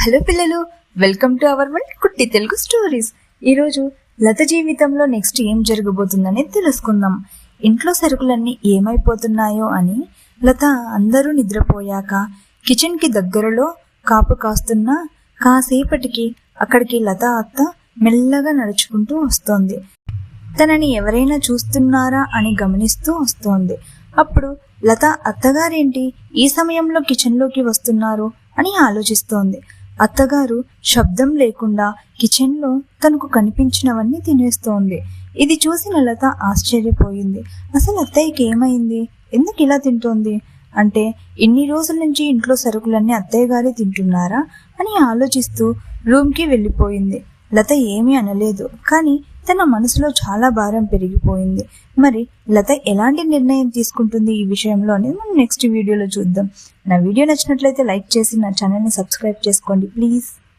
Hello పిల్లలు, welcome to our world కుట్టి Telugu stories. ఈరోజు లత జీవితంలో నెక్స్ట్ ఏం జరగబోతుందని తెలుసుకుందాం. ఇంట్లో సరుకులన్నీ ఏమైపోతున్నాయో అని లత అందరూ నిద్రపోయాక కిచెన్కి దగ్గరలో కాపు కాస్తున్న కాసేపటికి అక్కడికి లత అత్త మెల్లగా నడుచుకుంటూ వస్తోంది. తనని ఎవరైనా చూస్తున్నారా అని గమనిస్తూ వస్తోంది. అప్పుడు లత అత్తగారేంటి ఈ సమయంలో కిచెన్లోకి వస్తున్నారు అని ఆలోచిస్తోంది. అత్తగారు శబ్దం లేకుండా కిచెన్లో తనకు కనిపించినవన్నీ తినేస్తోంది. ఇది చూసిన లత ఆశ్చర్యపోయింది. అసలు అత్తయ్యకి ఏమైంది? ఎందుకు ఇలా తింటోంది? అంటే ఇన్ని రోజుల నుంచి ఇంట్లో సరుకులన్నీ అత్తయ్య గారే తింటున్నారా అని ఆలోచిస్తూ రూమ్కి వెళ్ళిపోయింది. లత ఏమీ అనలేదు, కానీ తన మనసులో చాలా భారం పెరిగిపోయింది. మరి లత ఎలాంటి నిర్ణయం తీసుకుంటుంది ఈ విషయంలో అనేది మనం నెక్స్ట్ వీడియోలో చూద్దాం. నా వీడియో నచ్చినట్లయితే లైక్ చేసి నా ఛానల్ని సబ్స్క్రైబ్ చేసుకోండి ప్లీజ్.